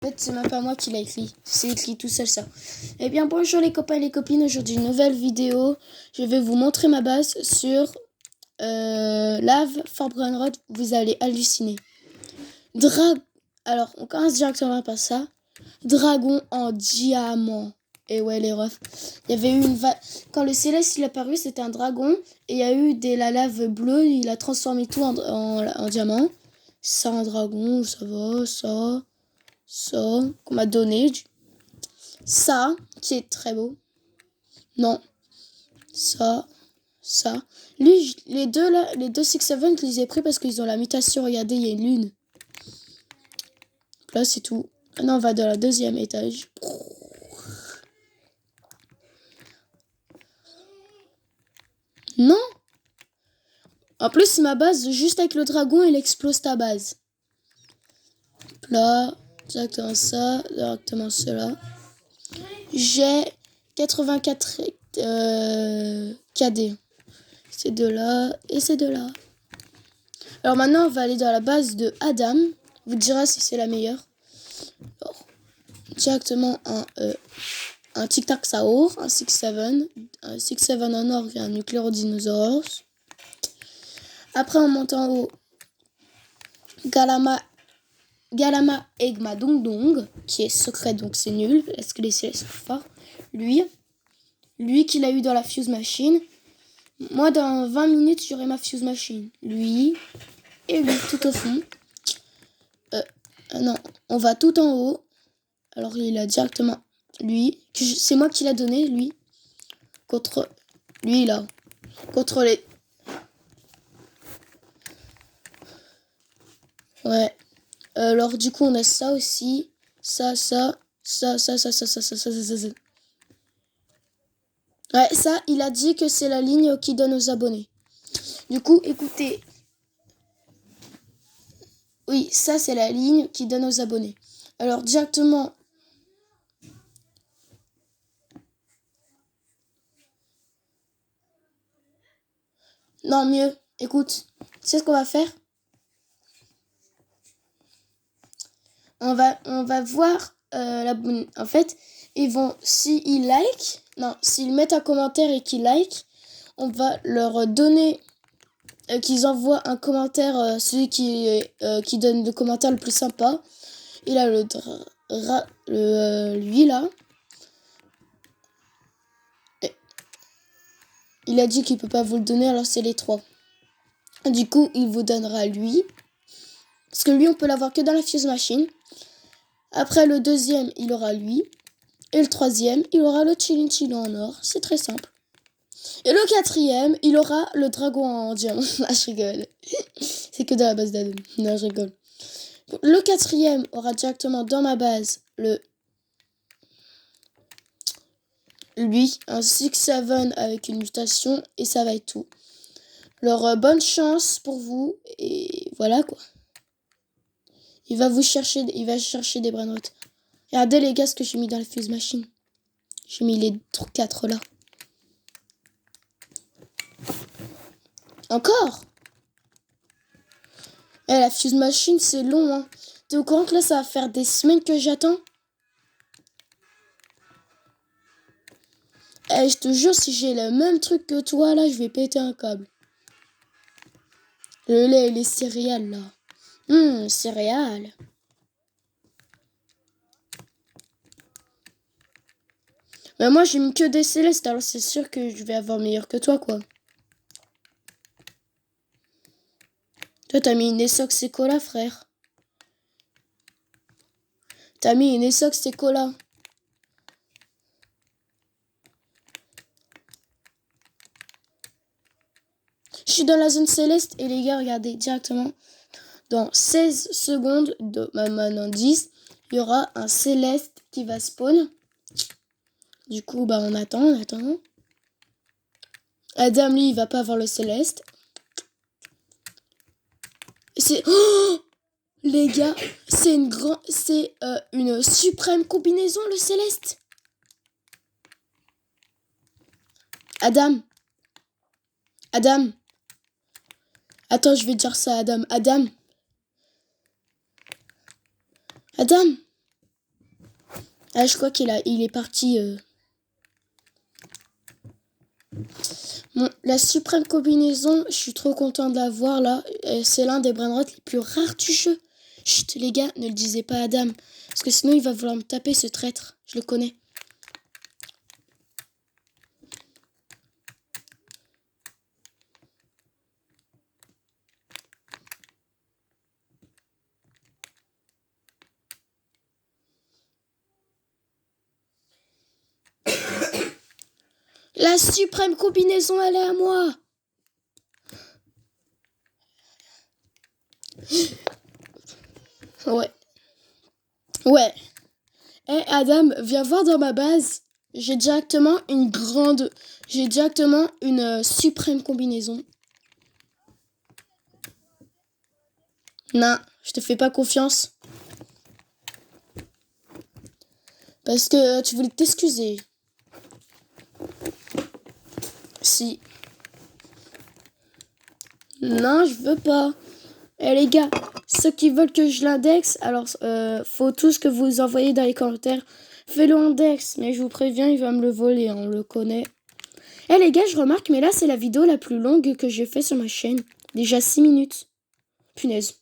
En fait, c'est même pas moi qui l'a écrit. C'est écrit tout seul, ça. Eh bien, bonjour les copains et les copines. Aujourd'hui, une nouvelle vidéo. Je vais vous montrer ma base sur Lave for Brain Rot. Vous allez halluciner. Alors, on commence directement par ça. Dragon en diamant. Et ouais, les refs. Il y avait eu quand le céleste il est apparu, c'était un dragon. Et il y a eu la lave bleue. Il a transformé tout en diamant. Ça, un dragon, ça va, ça qu'on m'a donné. Ça, qui est très beau. Non. Ça. Lui, les deux 6-7, je les ai pris parce qu'ils ont la mutation. Regardez, il y a une lune. Là, c'est tout. Maintenant, on va dans le deuxième étage. Non. En plus, ma base, juste avec le dragon, il explose ta base. Là, directement ça, directement cela. J'ai 84 KD. C'est de là et c'est de là. Alors maintenant, on va aller dans la base de Adam. Vous dira si c'est la meilleure. Alors, directement un Tic Tac Saur, un 6-7, un 6-7 en or et un Nuclérodinosaurus. Après, on monte en haut Galama Egma Dong Dong, qui est secret, donc c'est nul. Est-ce que les célestes sont forts? Lui qu'il a eu dans la Fuse Machine. Moi, dans 20 minutes, j'aurai ma Fuse Machine. Lui et lui, tout au fond. Non, on va tout en haut. Alors, il a directement lui. C'est moi qui l'a donné, lui. Contre lui, là. Contre les... Ouais. Alors, du coup, on a ça aussi. Ça. Ouais, ça, il a dit que c'est la ligne qui donne aux abonnés. Du coup, écoutez. Oui, ça, c'est la ligne qui donne aux abonnés. Alors, directement... Non, mieux. Écoute, tu sais ce qu'on va faire? On va voir en fait, ils vont, s'ils like, non, s'ils mettent un commentaire et qu'ils like, on va leur donner qu'ils envoient un commentaire, celui qui donne le commentaire le plus sympa. Il a lui là. Il a dit qu'il peut pas vous le donner, alors c'est les 3. Du coup, il vous donnera lui. Parce que lui, on peut l'avoir que dans la Fuse Machine. Après, le deuxième, il aura lui. Et le troisième, il aura le Chilin en or. C'est très simple. Et le quatrième, il aura le dragon en diamant. Ah, je rigole. C'est que dans la base d'Adam. Non, je rigole. Le quatrième aura directement dans ma base lui, un 6-7 avec une mutation. Et ça va être tout. Alors, bonne chance pour vous. Et voilà, quoi. Il va chercher des brain rot. Regardez, les gars, ce que j'ai mis dans la Fuse Machine. J'ai mis les 4 là. Encore? La Fuse Machine, c'est long, hein. T'es au courant que là, ça va faire des semaines que j'attends? Je te jure, si j'ai le même truc que toi, là, je vais péter un câble. Le lait et les céréales, là. Céréales. Mais moi, j'ai mis que des célestes, alors c'est sûr que je vais avoir meilleur que toi, quoi. Toi, t'as mis une Essox et cola, frère. T'as mis une Essox et cola. Je suis dans la zone céleste et les gars, regardez directement. Dans 16 secondes, maintenant 10, il y aura un céleste qui va spawn. Du coup, bah on attend. Adam, lui, il va pas avoir le céleste. C'est... Oh, les gars, c'est une suprême combinaison, le céleste. Adam. Attends, je vais dire ça à Adam. Adam. Ah, je crois il est parti. Bon, la suprême combinaison, je suis trop content de la voir là. C'est l'un des brainrots les plus rares du jeu. Chut, les gars, ne le disez pas à Adam. Parce que sinon, il va vouloir me taper, ce traître. Je le connais. La suprême combinaison, elle est à moi. Ouais. Ouais. Eh, Adam, viens voir dans ma base. J'ai directement une suprême combinaison. Non, je te fais pas confiance. Parce que tu voulais t'excuser. Si. Non, je veux pas. Eh les gars, ceux qui veulent que je l'indexe, alors faut tous que vous envoyez dans les commentaires. Fais-le index, mais je vous préviens, il va me le voler, on le connaît. Eh les gars, je remarque, mais là c'est la vidéo la plus longue que j'ai fait sur ma chaîne. Déjà 6 minutes. Punaise.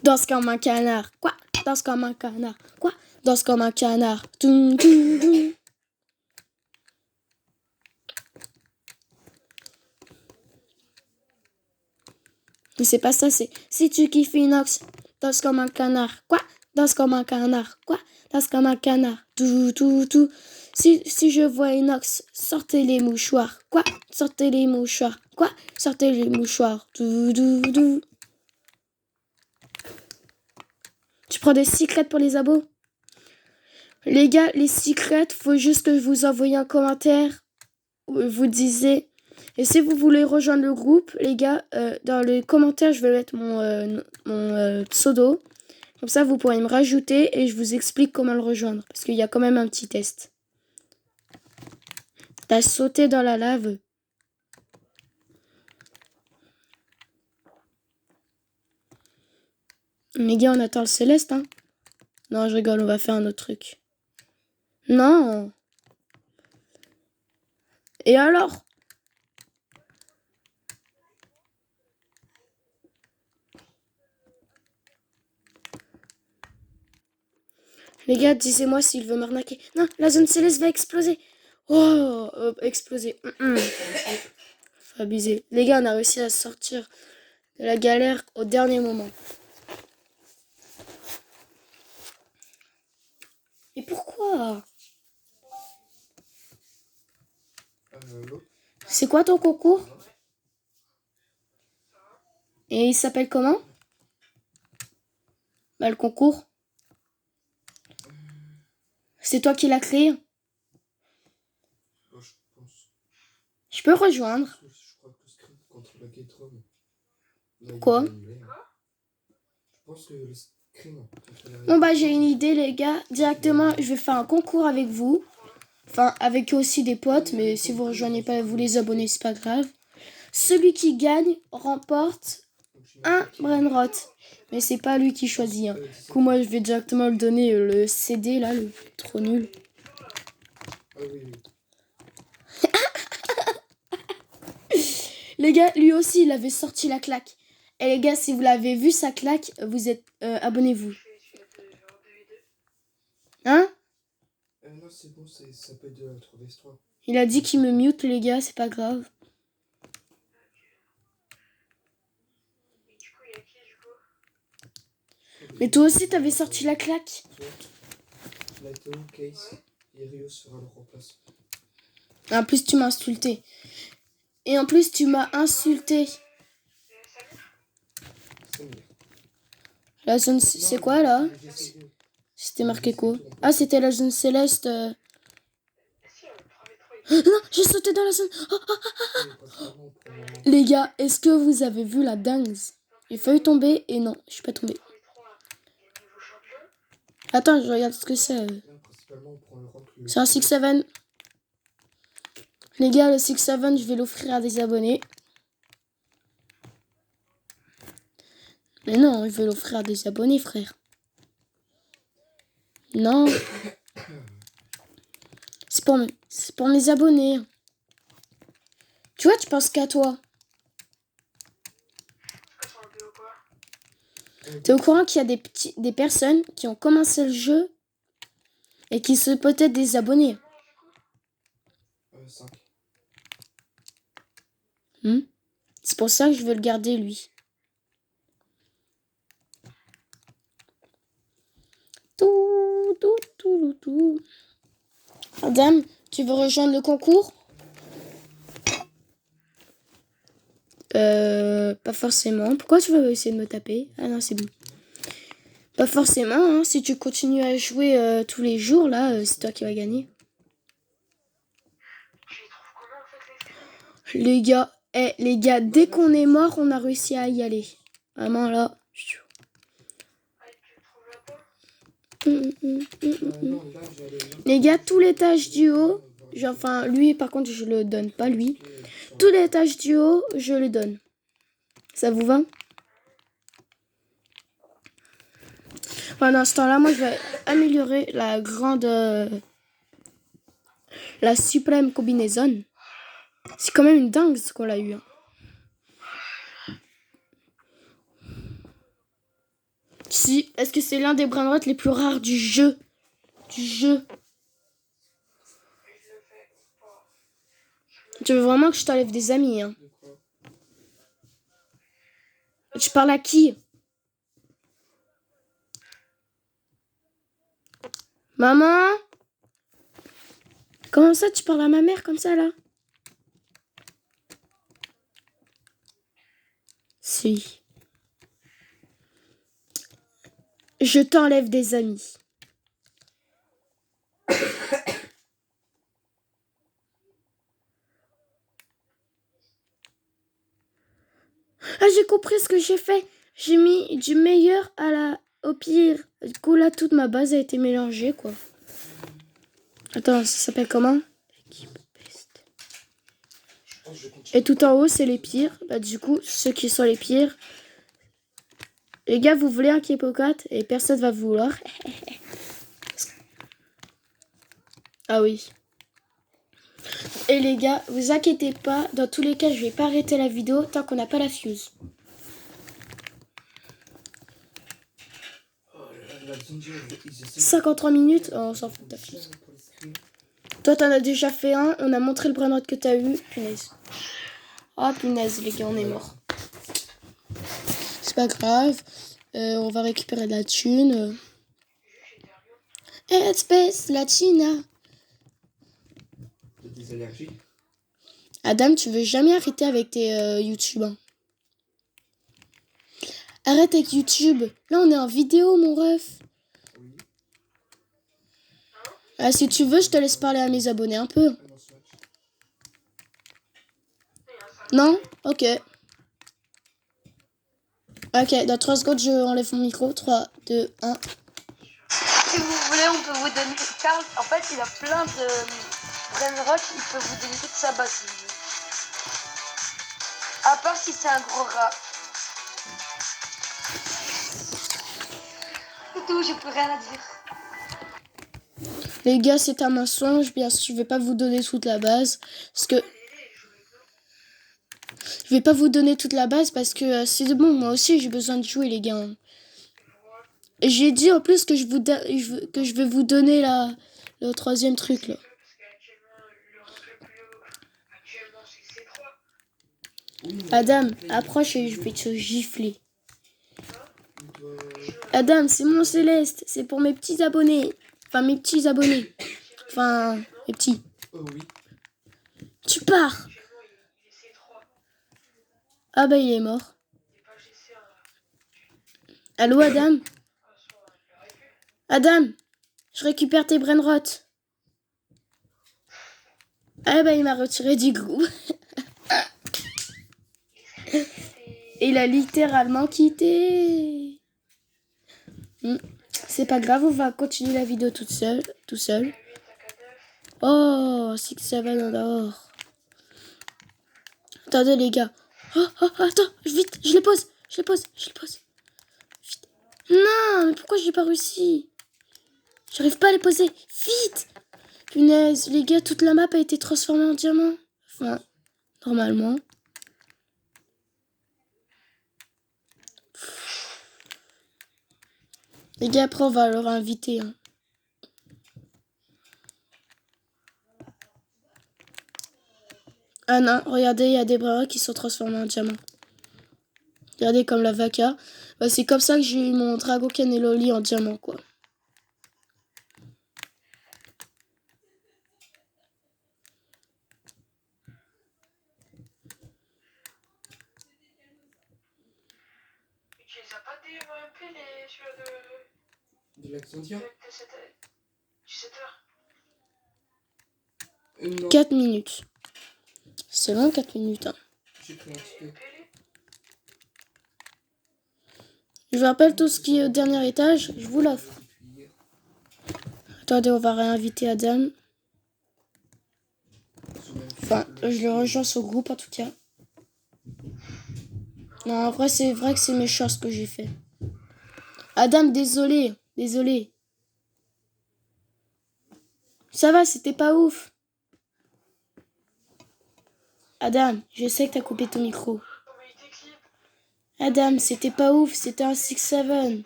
Danse comme un canard. Quoi? Danse comme un canard. Quoi? Danse comme un canard. Toum, toum, toum. Mais c'est pas ça, c'est si tu kiffes Inox, danse comme un canard. Quoi? Danse comme un canard. Quoi? Danse comme un canard. Tout, tout, tout. Si je vois Inox, sortez les mouchoirs. Quoi? Sortez les mouchoirs. Quoi? Sortez les mouchoirs. Tout, tout, tout. Tu prends des secrets pour les abos? Les gars, les secrets, faut juste que je vous envoie un commentaire où vous disiez. Et si vous voulez rejoindre le groupe, les gars, dans les commentaires, je vais mettre mon pseudo. Comme ça, vous pourrez me rajouter et je vous explique comment le rejoindre. Parce qu'il y a quand même un petit test. T'as sauté dans la lave. Les gars, on attend le céleste, hein. Non, je rigole, on va faire un autre truc. Non. Et alors? Les gars, disez-moi s'il veut m'arnaquer. Non, la zone céleste va exploser. Oh, exploser. Faut abuser. Les gars, on a réussi à sortir de la galère au dernier moment. Et pourquoi? C'est quoi ton concours? Et il s'appelle comment? Bah, le concours. C'est toi qui l'as créé? Je pense. Je peux rejoindre. Je crois que Scream contre la Gatron. Quoi? Je pense que le Scream contre la Bon bah j'ai une idée les gars. Directement je vais faire un concours avec vous. Enfin avec aussi des potes. Mais si vous rejoignez pas vous les abonnés c'est pas grave. Celui qui gagne remporte un brainrot. Mais c'est pas lui qui choisit. Hein. Du coup moi je vais directement lui donner le CD là. Le trop nul. Ah oui, oui. Les gars lui aussi il avait sorti la claque. Et les gars si vous l'avez vu sa claque vous êtes abonnez-vous. Hein? Non, c'est bon, ça peut être de la 3v3. Il a dit qu'il me mute les gars, c'est pas grave. Mais toi aussi t'avais sorti la claque. Lighto, Case et Rio sera leur remplace. En plus tu m'as insulté. Et en plus tu m'as insulté. La zone c'est quoi là? C'était marqué quoi? Ah c'était la zone céleste. Non, j'ai sauté dans la zone. Oh, oh, oh. Les gars, est-ce que vous avez vu la dingue? J'ai failli tomber et non, je suis pas tombée. Attends, je regarde ce que c'est. C'est un 6-7. Les gars, le 6-7, je vais l'offrir à des abonnés. Mais non, je vais l'offrir à des abonnés, frère. Non. C'est pour mes abonnés. Tu vois, tu penses qu'à toi. T'es au courant qu'il y a des personnes qui ont commencé le jeu et qui sont peut-être des abonnés. 5. C'est pour ça que je veux le garder, lui. Tout. Adam, tu veux rejoindre le concours? Pas forcément. Pourquoi tu veux essayer de me taper? Ah non, c'est bon. Pas forcément, hein. Si tu continues à jouer tous les jours, là, c'est toi qui vas gagner. Les gars, dès qu'on est mort, on a réussi à y aller. Vraiment, là. Les gars, tout l'étage du haut, enfin, lui, par contre, je le donne pas, lui. Tout l'étage du haut, je le donne. Ça vous va? Pendant ce temps-là, moi, je vais améliorer la suprême combinaison. C'est quand même une dingue ce qu'on a eu. Hein. Si, est-ce que c'est l'un des brainrots les plus rares du jeu? Tu veux vraiment que je t'enlève des amis, hein? Tu parles à qui? Maman? Comment ça, tu parles à ma mère comme ça, là? Si. Je t'enlève des amis. Ah, j'ai compris ce que j'ai fait. J'ai mis du meilleur au pire. Du coup, là, toute ma base a été mélangée, quoi. Attends, ça s'appelle comment? Et tout en haut, c'est les pires. Bah, du coup, ceux qui sont les pires. Les gars, vous voulez un K-Pop4 et personne va vouloir. Ah oui. Et les gars, vous inquiétez pas. Dans tous les cas, je vais pas arrêter la vidéo tant qu'on n'a pas la fuse. 53 minutes, oh, on s'en fout de ta fuse. Toi, t'en as déjà fait un. On a montré le brainrot que t'as eu. Punaise. Oh, punaise, les gars, on est mort. C'est pas grave. On va récupérer de la thune. Espèce, la thune. T'as des allergies? Adam, tu veux jamais arrêter avec tes YouTube. Hein. Arrête avec YouTube. Là, on est en vidéo, mon ref. Oui. Ah, si tu veux, je te laisse parler à mes abonnés un peu. Non? Ok. Ok, dans 3 secondes, je enlève mon micro. 3, 2, 1. Si vous voulez, on peut vous donner... Karl, en fait, il a plein de brainrot, il peut vous donner toute sa base. Si vous voulez. À part si c'est un gros rat. C'est tout, j'ai plus rien à dire. Les gars, c'est un mensonge. Bien sûr, je vais pas vous donner toute la base. Parce que... Je vais pas vous donner toute la base parce que c'est bon. Moi aussi, j'ai besoin de jouer, les gars. Et j'ai dit en plus que je vais vous donner le 3e truc, là. Adam, approche et je vais te gifler. Adam, c'est mon Céleste. C'est pour mes petits abonnés. Enfin, mes petits abonnés. Enfin, mes petits. Oh oui. Tu pars. Ah bah, il est mort. Allô, Adam? Adam, je récupère tes brainrot. Ah bah, il m'a retiré du groupe. Il a littéralement quitté. C'est pas grave, on va continuer la vidéo tout seul. Oh, 6-7 en dehors. Attendez les gars. Oh, attends, vite, je les pose. Vite. Non, mais pourquoi j'ai pas réussi? J'arrive pas à les poser. Vite! Punaise, les gars, toute la map a été transformée en diamant. Enfin, normalement. Les gars, après, on va leur inviter. Hein. Ah non, regardez, il y a des bras qui sont transformés en diamant. Regardez comme la vaca. Bah, c'est comme ça que j'ai eu mon dragon cannelloli en diamant, quoi. Tu les as pas développés les celui-là De l'Accentia? de 17h. Non. 4 minutes. C'est long, 4 minutes. Hein. J'ai pris un ticket. Je vous rappelle tout ce qui est au dernier étage. Je vous l'offre. Depuis hier. Attendez, on va réinviter Adam. Enfin, je le rejoins sur le groupe en tout cas. Non, en vrai, c'est vrai que c'est méchant ce que j'ai fait. Adam, désolé. Désolé. Ça va, c'était pas ouf. Adam, je sais que t'as coupé ton micro. Adam, c'était pas ouf, c'était un 6-7.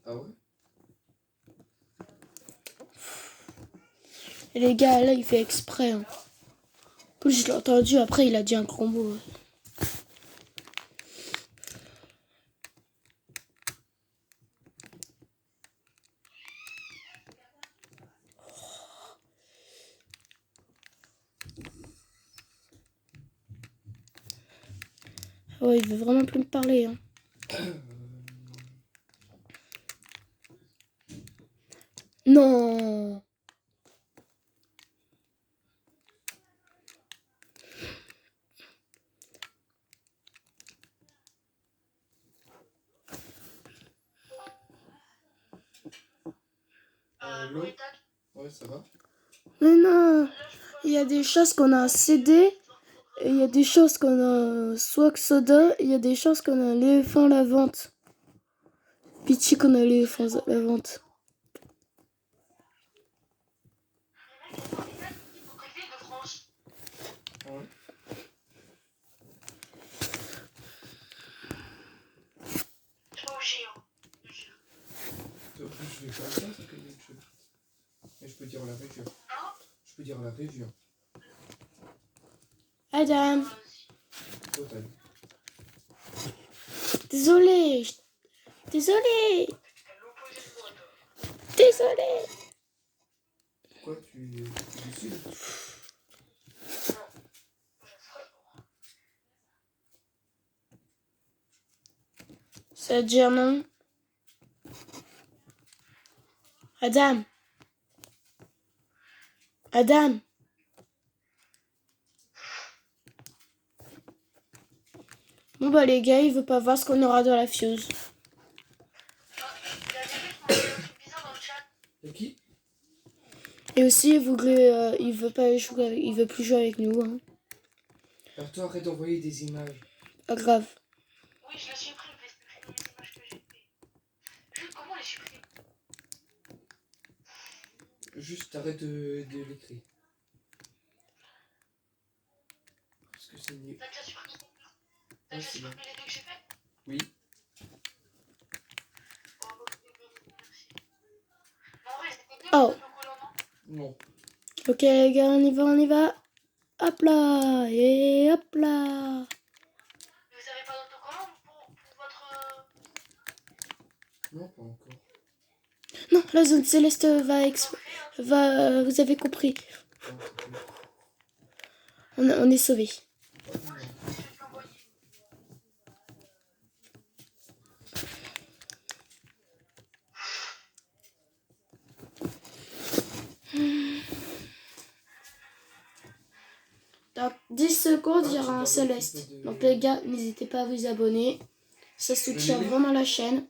Ah ouais? Et les gars, là, il fait exprès. Hein. En plus, je l'ai entendu, après, il a dit un gros mot. Ouais, il veut vraiment plus me parler. Hein. Non. Allô? Ouais, ça va? Mais non. Il y a des choses qu'on a cédées. Et il y a des choses qu'on a swag soda. Et il y a des choses qu'on a l'éléphant à la vente. Pitié qu'on a l'éléphant à la vente. Ah ouais? Je vais faire ça, c'est quelque chose. Et je peux dire la région. Je peux dire la région. Adam. Total. Désolé. Désolé. Désolé. Pourquoi tu es du sud? Ça veut dire non. Adam. Adam. Bon bah les gars, il veut pas voir ce qu'on aura dans la fuse. Et qui? Et aussi, il veut pas jouer, il veut plus jouer avec nous. Hein. Alors toi, arrête d'envoyer des images. Pas grave. Oui, je le supprime, je vais supprimer les images que j'ai fait. Comment les supprimer? Juste arrête de l'écrire. Parce que c'est mieux. T'as déjà supprimé? T'as Ouais, déjà c'est bon. supprimé les deux que j'ai fait? Oui. Mais en vrai, c'était bien Oh. le autocollant, non? Non. Ok les gars, on y va, on y va. Hop là. Et hop là. Vous avez pas d'autocollant pour votre... Non, pas encore. Non, la zone céleste va vous avez compris. Non, c'est tout. On est sauvés. Je vais te l'envoyer. Dans 10 secondes, il y aura un céleste. Donc les gars, n'hésitez pas à vous abonner. Ça soutient vraiment la chaîne.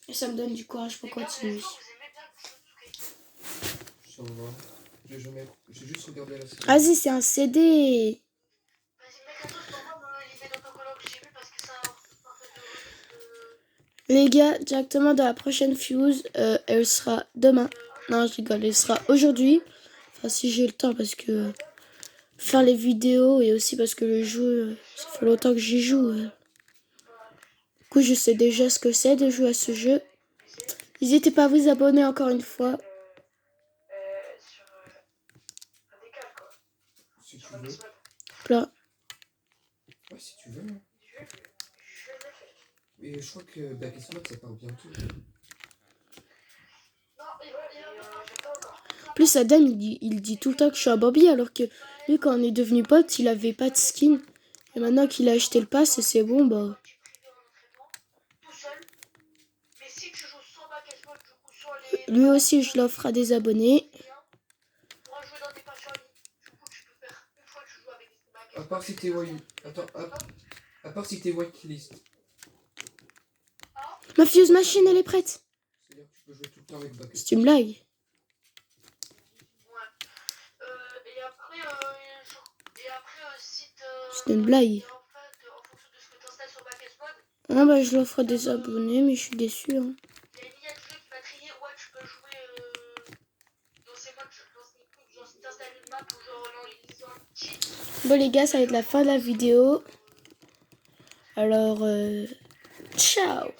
Et ça me donne du courage pour continuer. Vous aimez bien Sasuke? Ça va. J'ai juste regardé la série. Vas-y, c'est un CD. Vas-y, mets quelque chose pour moi, l'idée d'autocollant que j'ai vu parce que ça... Les gars, directement dans la prochaine Fuse, elle sera demain. Non, je rigole, elle sera aujourd'hui. Enfin, si j'ai le temps, parce que faire les vidéos et aussi parce que le jeu, ça fait longtemps que j'y joue. Du coup, je sais déjà ce que c'est de jouer à ce jeu. N'hésitez pas à vous abonner encore une fois. Si tu veux. Là. Ouais, si tu veux. Hein. Et je crois que Blackest Mode, ça part bientôt. En plus, Adam, il dit tout le temps que je suis un Bobby, alors que lui, quand on est devenu pote, il avait pas de skin. Et maintenant qu'il a acheté le pass, c'est bon, bah. Lui aussi, je l'offre à des abonnés. À part si t'es white. Attends, à part si t'es whitelist. Ma Fuse machine, elle est prête. C'est-à-dire que tu peux jouer tout le temps avec Blackest. C'est une blague. C'est une blague. Ah bah je l'offre à des abonnés, mais je suis déçue. Hein. Bon les gars, ça va être la fin de la vidéo. Alors, ciao.